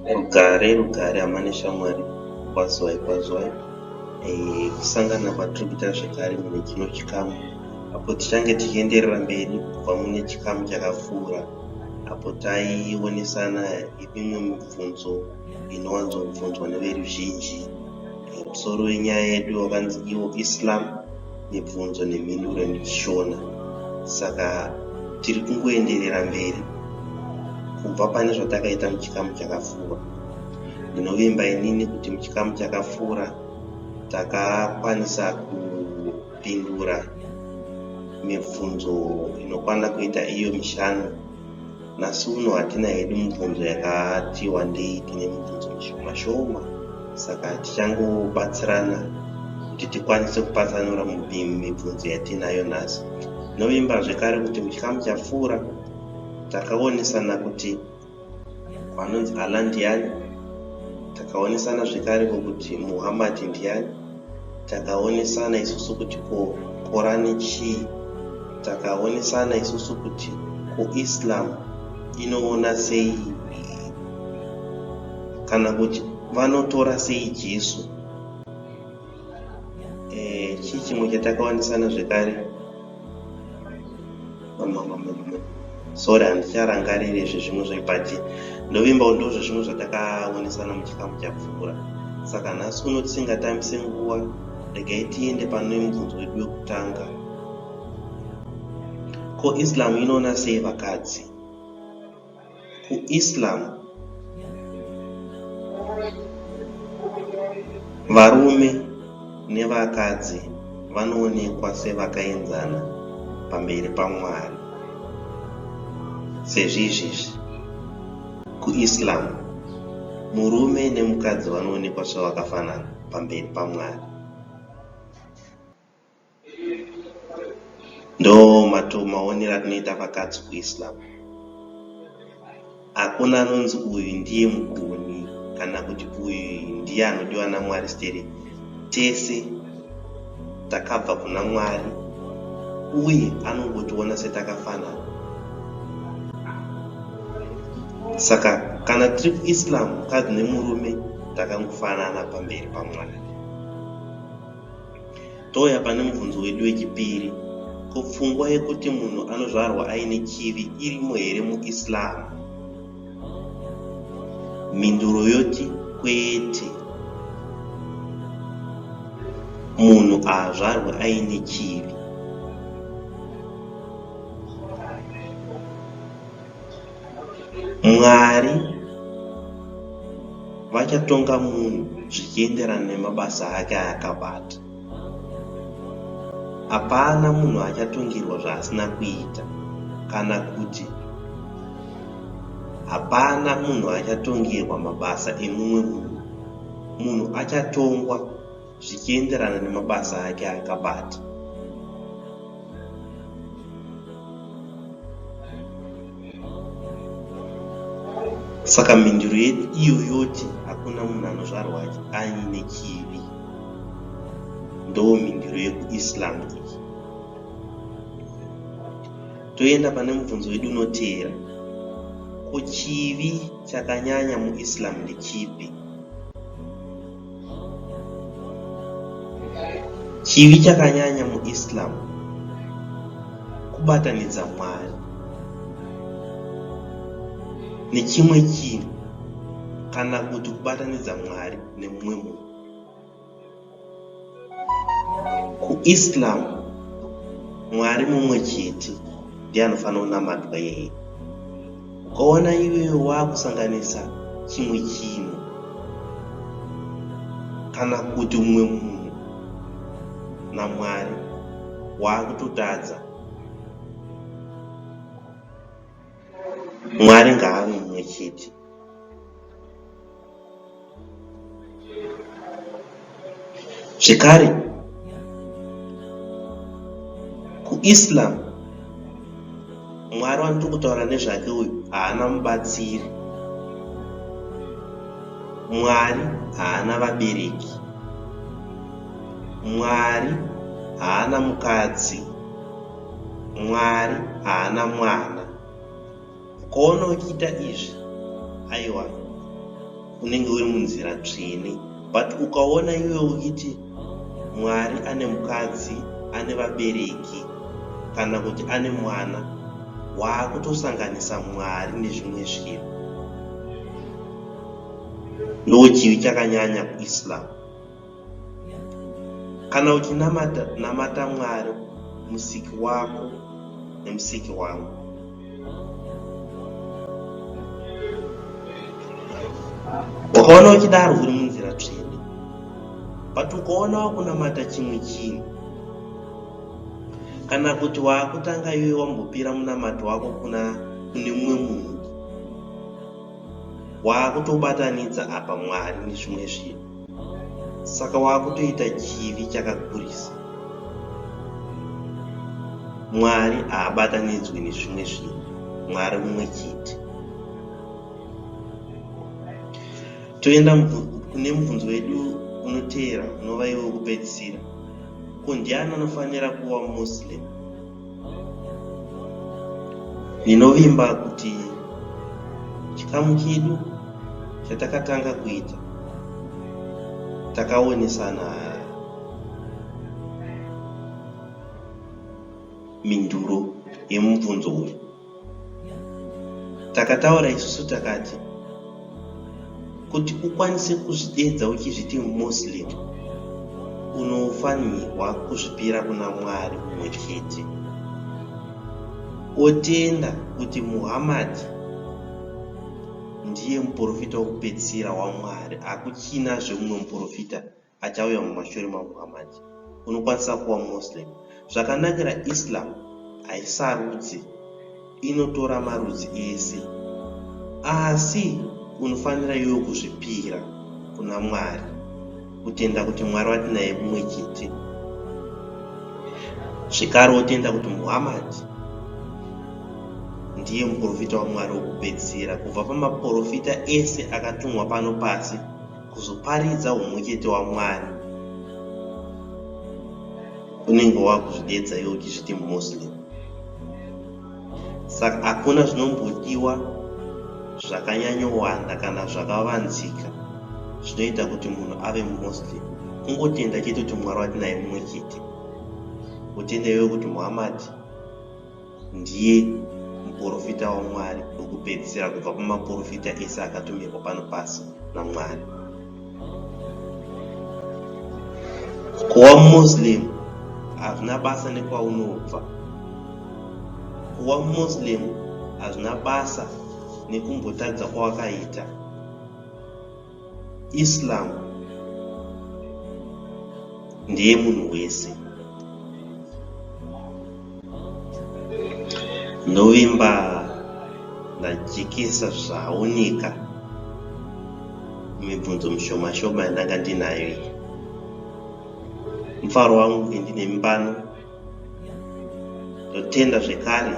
Rugare amane shamwari kwazwai kusangana kwatiri kuita zvekare mune chino chikamu apo tichange tichienderera mberi kubva mune chikamu chakapfuura apo taionesana imwe mibvunzo inowanzobvunzwa neveruzhinji musoro wenyaya yedu wakanzi iwo Islam, mibvunzo nemhinduro michishona. Saka tiri kungoenderera mberi kubva pane zvatakaita muchikamu chakapfuura. Ndinovimba inini kuti muchikamu chakapfuura takakwanisa kupindura mibvunzo inokwana kuita iyo 5. Nhasi uno hatina hedu mibvunzo yakati wandei, tine mibvunzo mishoma. Saka tichangobatsirana kuti tikwanise kupatsanura mibvunzo yatinayo nhasi. Ndinovimba zvekare kuti muchikamu chapfuura takaonesana kuti vanonzi Allah ndiani, takaonesana zvekare kuti Muhammad ndiani, takaonesana isusu kuti Korani chii, takaonesana isusu kuti Islam inoona sei kana kuti vanotora sei Jesu. Chii chimwe chatakaonesana zvekare, sorry handicharangarire zvezvimwe zvepati. Ndovimba ndozvo zvimwe zvatakaonesana muchikamu chapfuura. Saka nhasi uno tisingatambise nguva, regai tiende pane mubvunzo wedu wekutanga. Ko Islam inoona sei vakadzi? Islam varume nevakadzi vanoonekwa sevakaenzana pamberi paMwari. Sezvizvi kuIslam murume nemukadzi vanoonekwa sevakafanana pamberi paMwari. Ndo maonero atinoita vakadzi kuIslam. Hakuna anonzi uyu ndiye mugoni kana kuti uyu ndiye anodiwa naMwari stere. Tese takabva kuna Mwari uye anongotiona setakafanana. Saka kana tiri kuIslam, mukadzi nemurume takangofanana pamberi paMwari. Touya pane mubvunzo wedu wechipiri. Ko pfungwa yekuti munhu anozvarwa aine chivi irimo here muIslam? Mhinduro yoti kwete. Munhu haazvarwe aine chivi. Mwari vachatonga munhu zvichienderana nemabasa ake aakabata. Hapana munhu achatongerwa zvaasina kuita, kana kuti hapana munhu achatongerwa mabasa emumwe munhu. Munhu achatongwa zvichienderana nemabasa ake aakabata. Saka mhinduro yedu iyo yoti hakuna munhu anozvarwa aine chivi. Ndo mhinduro yekuIslam iyi. Toenda pane mubvunzo wedu unoteera. Ko chivi chakanyanya muIslam ndechipi? Chivi chakanyanya muIslam kubatanidza Mwari nechimwe chinhu, kana kuti kubatanidza Mwari nemumwe munhu. KuIslam Mwari mumwe chete ndiye anofanira kunamatwa yeye. Ukaona iwewe waakusanganisa chimwe chinhu kana kuti mumwe munhu naMwari, waakutotadza. Mwari ngaave mumwe chete. Zvekare kuIslam Mwari wandiri kutaura nezvake uyu haana mubatsiri. Mwari haana vabereki. Mwari haana mukadzi. Mwari haana mwana. Ukaona uchiita izvi, aiwa, unenge uri munzira tsvene. But ukaona iwe uchiti Mwari ane mukadzi, ane vabereki, kana kuti ane mwana, waakutosanganisa Mwari nezvimwe zvinhu. Ndochivi chakanyanya kuIslam. Kana uchinamata Mwari, musiki wako nemusiki wangu, wakaona uchidaro uri munzira tsvene. But ukaona wakunamata chimwe chinhu, kana kuti waakutanga iwe wambopira munamato wako kune mumwe munhu, waakutobatanidza apa Mwari nezvimwe zvinhu. Saka waakutoita chivi chakakurisa. Mwari haabatanidzwi nezvimwe zvinhu, Mwari mumwe chete. Toenda kune mubvunzo wedu unoteera, unova iwe wekupedzisira. Ko ndiani anofanira kuva Muslim? Ndinovimba kuti chikamu chedu chatakatanga kuita, takaonesana minduro yemubvunzo uyu. Takataura isusu takati kuti ukwanise kuzvidedza uchizviti Muslim, unofanirwa kuzvipira kuna Mwari mumwe chete. Otenda kuti Muhammad ndiye muprofita wokupedzisira waMwari, hakuchina zvemumwe muprofita achauya mumashure maMuhammad. Unokwanisa kuva Muslim. Zvakanakira Islam haisarudzi, inotora marudzi ese, asi unofanira iwe kuzvipira kuna Mwari, kutenda kuti Mwari watinaye mumwe chete. Zvekare otenda kuti Muhammad ndiye muprofita waMwari wokupedzisira kubva pamaprofita ese akatumwa pano pasi kuzoparidza umwe chete waMwari. Unenge wakuzvidedza iwe uchizviti Muslim. Saka hakuna zvinombodiwa zvakanyanyowanda kana zvakavanzika zvinoita kuti munhu ave Muslim. Kungotenda chete kuti Mwari watinaye mumwe chete. Utenda iwe kuti Muhammad ndiye muprofita waMwari wokupedzisira kubva pamaprofita ese akatumirwa pano pasi naMwari. Kuva Muslim hazvina basa nekwaunobva. Kuva Muslim hazvina basa nekumbotadza kwawakaita. Islam ndiye munhu wese. Novimba ndajekesa zvaoneka mibvunzo mishoma shoma yandanga ndinayo iyi. Mufaro wangu ndine mbano. Ndotenda zvekare